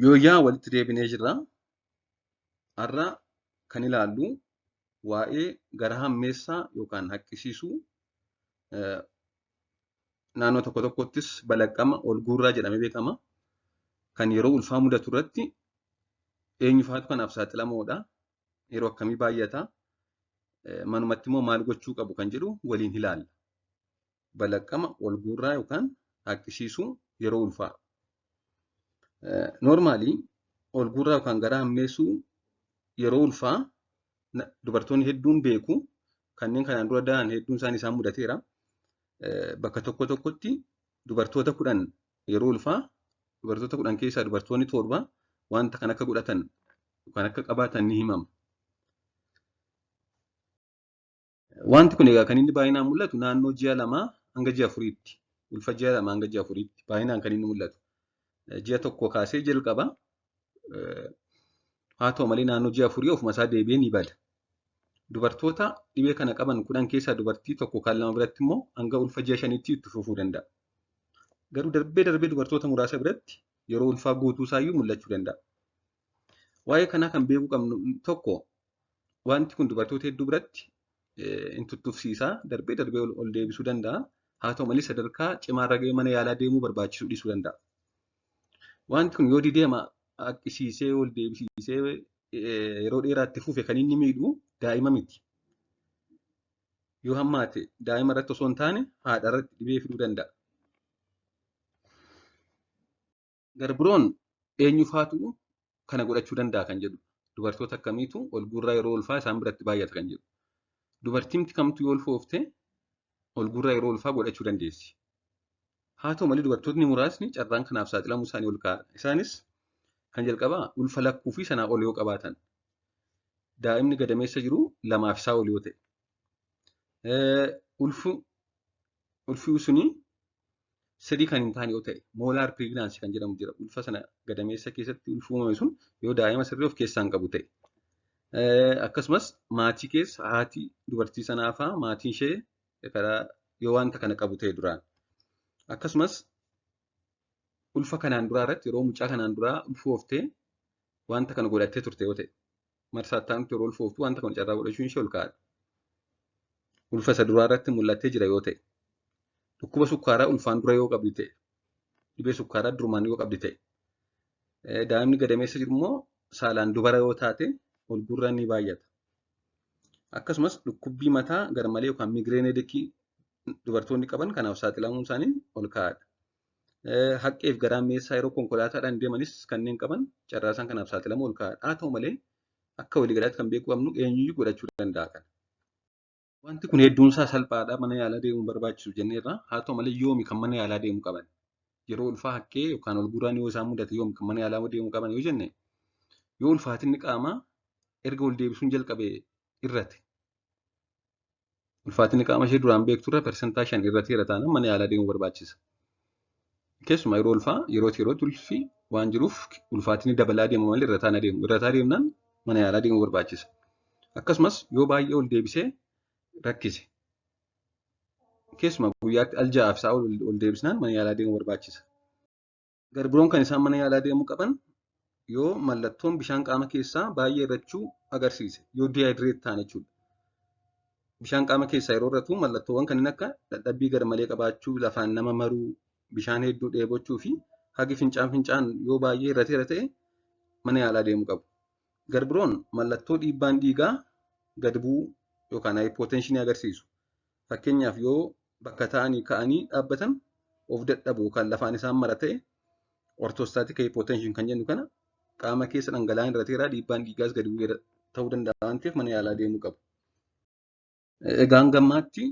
Yooyaa walitti deebinee jirra. Har'a kan ilaallu waa'ee gara hammeessaa yookaan haqqisiisuu naannoo tokko tokkottis balaqqama ol guurraa jedhamee beekama. Kan yeroo ulfaa mudatu irratti eenyufaatu kanaaf saaxilamoodha? Yeroo akkamii baay'ata? Manumatti immoo maal gochuu qabu kan jedhu waliin ilaalla. Balaqqama ol guurraa yookaan haqqisiisuu yeroo ulfaa. Normaalii ol guurraa yookaan gara hammeessuu yeroo ulfaa dubartoonni hedduun beeku. Kanneen kanaan dura da'an hedduun isaanii isaan mudateera. Bakka tokko tokkotti dubartoota 10 yeroo ulfaa dubartoota 10 keessaa dubartoonni 7 wanta kan akka godhatan yookaan akka qabaatan ni himama. Wanti kun egaa kan inni baay'inaan mul'atu naannoo ji'a 2 hanga ji'a 4tti. Ulfa ji'a 2 hanga ji'a 4tti baay'inaan kan inni mul'atu. Ji'a tokko kaasee jalqaba. Haa ta'u malee naannoo ji'a 4 ofuma isaa deebi'ee ni bada. Dubartoota dhibee kana qaban 10 keessaa dubartii tokko kan 2 biratti immoo hanga ulfa ji'a 5tti itti fufuu danda'a. Garuu darbee dubartoota muraasa biratti yeroo ulfaa guutuu isaayyuu mul'achuu danda'a. Waa'ee kanaa kan beekuu qabnu tokko wanti kun dubartoota hedduu biratti in tuttufsiisaa darbee ol deebisuu danda'a. Haa ta'u malee sadarkaa cimaarra ga'ee mana yaalaa deemuu barbaachisuu dhiisuu danda'a. Wanti kun yoo dideema haqqisiisee ol deebisiisee yeroo dheeraatti fufe kan inni miidhu daa'ima miti. Yoo hammaate daa'ima irratti osoo hin taane haadha irratti dhibee fiduu danda'a. Garbiroon eenyufaatu kana godhachuu danda'a kan jedhu. Dubartoota akkamiitu ol guurraa yeroo ulfaa isaan biratti baay'ata kan jedhu. Dubartiin kamtu yoo ulfoofte ol guurraa yeroo ulfaa godhachuu dandeessi. Haa ta'u malee dubartoonni muraasni carraan kanaaf saaxilamuu isaanii ol kaa'adha. Isaanis kan jalqabaa ulfa lakkuu fi sanaa ol yoo qabaatan. Daa'imni gadameessa jiru 2 fi isaa ol yoo ta'e. Ulfi suni 3 kan hin taane yoo ta'e moolaar piregnaansii kan jedhamu jira. Ulfa sana gadameessa keessatti ulfi uumame sun yoo daa'ima sirrii of keessaa hin qabu ta'e. Akkasumas maatii keessa haati dubartii sanaa fa'aa maatiin ishee yoo wanta kana qabu ta'e duraan. Akkasumas ulfa kanaan duraa irratti yeroo mucaa kanaan duraa ulfooftee wanta kana godhattee turte yoo ta'e. Marsaattaan yeroo ulfooftu wanta kana carraa godhachuun ishee ol kaa'adha. Ulfa isa duraa irratti mul'attee jira yoo ta'e. Dhukkuba sukkaaraa ulfaan dura yoo qabdi ta'e. Dhibee sukkaaraa durumaan yoo qabdi ta'e. Daa'imni gadameessa jiru immoo saalaan dubara yoo taate ol guurraan ni baay'ata. Akkasumas dhukkubbii mataa garmalee yookaan miigireen heedekii dubartoonni qaban kanaaf saaxilamuun isaanii ol kaa'adha. Haqqeef garaa hammeessaa yeroo konkolaataadhaan deemanis kanneen qaban carraa isaan kanaaf saaxilamuu ol kaa'adha. Haa ta'u malee akka waliigalaatti kan beekuu qabnu eenyuyyuu godhachuu danda'a kana. Wanti kun hedduun isaa salphaadha mana yaalaa deemuun barbaachisu jenneerra. Haa ta'u malee yoomi kan mana yaalaa deemuu qaban? Yeroo ulfaa haqqee yookaan ol guurraan yoo isaan mudate yoomi kan mana yaalaa deemuu qaban yoo jenne yoo ulfaatinni qaamaa erga ol deebisuun jalqabee irrate. Ulfaatinni qaama ishee duraan beekturra persentaa 5 irrateera taanaan mana yaalaa deemuu barbaachisa. Keessumaa yeroo ulfaa yerootti ulfi waan jiruuf ulfaatinni dabalaa deema malee irrataa deemu. Irrataa deemnaan mana yaalaa deemuu barbaachisa. Akkasumas yoo baay'ee ol deebisee rakkise. Keessumaa guyyaatti al 6 fi isaa ol deebisnaan mana yaalaa deemuu barbaachisa. Garbiroon kan isaan mana yaalaa deemuu qaban yoo mallattoon bishaan qaama keessaa baay'ee irrachuu agarsiise. Yoo dihaayidireet ta'an jechuudha. Bishaan qaama keessaa yeroo irratu mallattoowwan kanneen akka dadhabbii garmalee qabaachuu, lafaan nama maruu, bishaan hedduu dheebochuu fi hagi fincaan yoo baay'ee irrateera ta'e mana yaalaa deemuu qabu. Garbiroon mallattoo dhiibbaan dhiigaa gad bu'uu yookaan haayipootenshinii agarsiisu. Fakkeenyaaf yoo bakka taa'anii ka'anii dhaabbatan of dadhabu yookaan lafaan isaan mara ta'e ortostaatik haayipootenshin kan jennu kana qaama keessa dhangala'aan irrateera dhiibbaan dhiigaas gad bu'ee ta'uu danda'a waan ta'eef mana yaalaa deemuu qabu. Egaa gammaatti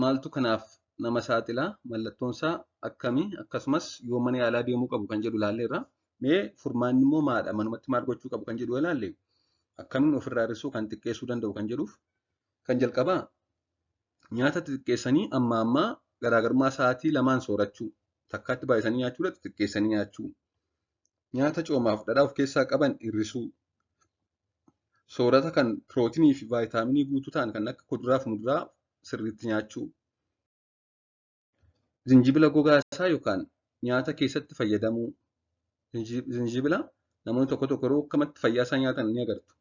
maaltu kanaaf nama saaxilaa? Mallattoon isaa akkamii? Akkasumas yoo mana yaalaa deemuu qabu kan jedhu ilaalleerra. Mee furmaanni immoo maadha? Manumatti maal gochuu qabu kan jedhu ilaalle akkamiin ofirraa hir'isuu kan xiqqeessuu danda'u kan jedhuuf kan jalqabaa nyaata xixiqqeessanii amma garaagarummaa sa'aatii lamaan soorachuu. Takkaatti baay'isanii nyaachuudha xixiqqeessanii nyaachuu. Nyaata coomaaf dhadhaa of keessaa qaban hir'isuu. Soorata kan pirootinii fi vaayitaaminii guutuu ta'an kan akka kuduraa fi muduraa sirriitti nyaachuu. Zinjibila gogaasaa yookaan nyaata keessatti fayyadamuu. Zinjibila Namoonni tokko tokko yeroo akkamatti fayyaa isaa nyaatan ni agartu.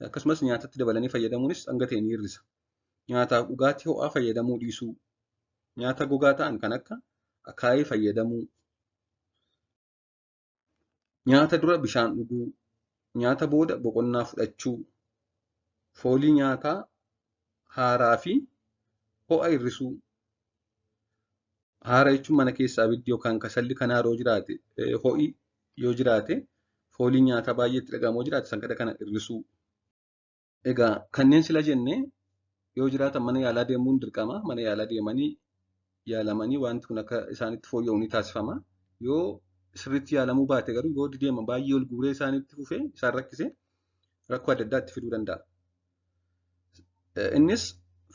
Akkasumas nyaatatti dabalanii fayyadamuunis hanga ta'e ni hir'isa. Nyaataaf dhugaatii ho'aa fayyadamuu dhiisuu, nyaata gogaa ta'an kan akka akaayii fayyadamuu, nyaata dura bishaan dhuguu, nyaata booda boqonnaa fudhachuu, foolii nyaataa haaraa fi ho'a hir'isuu. Haara jechuun mana keessaa abiddi yookaan kasalli kan haaroo jiraate, ho'i yoo jiraate, fooliin nyaataa baay'ee itti dhagahamoo jiraate sanqada kana hir'isuu. Egaa kanneen sila jennee yoo jiraatan mana yaalaa deemuun dirqama. Mana yaalaa deemanii yaalamanii wanti kun akka isaanitti fooyya'u ni taasifama. Yoo sirriitti yaalamuu baate garuu yoo deeman baay'ee ol guuree isaanitti fufee isaan rakkisee rakkoo adda addaa itti fiduu danda'a. Innis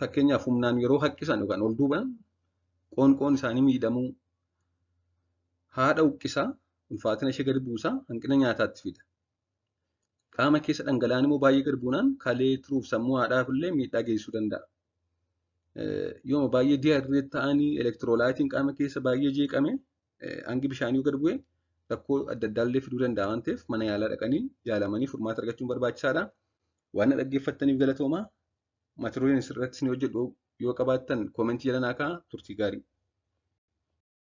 fakkeenyaaf humnaan yeroo haqqisan yookaan ol duuban qoonqoon isaanii miidhamuu, haadha uqqisaa, ulfaatina ishee gadi buusaa, hanqina nyaataatti fida. Qaama keessa dhangala'aan immoo baay'ee gadi buunaan kalee turuuf sammuu haadhaaf illee miidhaa geessisuu danda'a. Yooma baay'ee dihaayidireet ta'anii elektiroolaayitiin qaama keessa baay'ee jeeqame hangi bishaanii yoo gadi bu'e rakkoo adda addaa illee fiduu danda'a waan ta'eef mana yaalaa dhaqanii yaalamanii furmaata argachuun barbaachisaadha. Waan na dhaggeeffattaniif galatoomaa. Mata dureen asirratti isin hojjedhu yoo qabaattan koomentii jala naa kaa'aa. Turtii gaarii.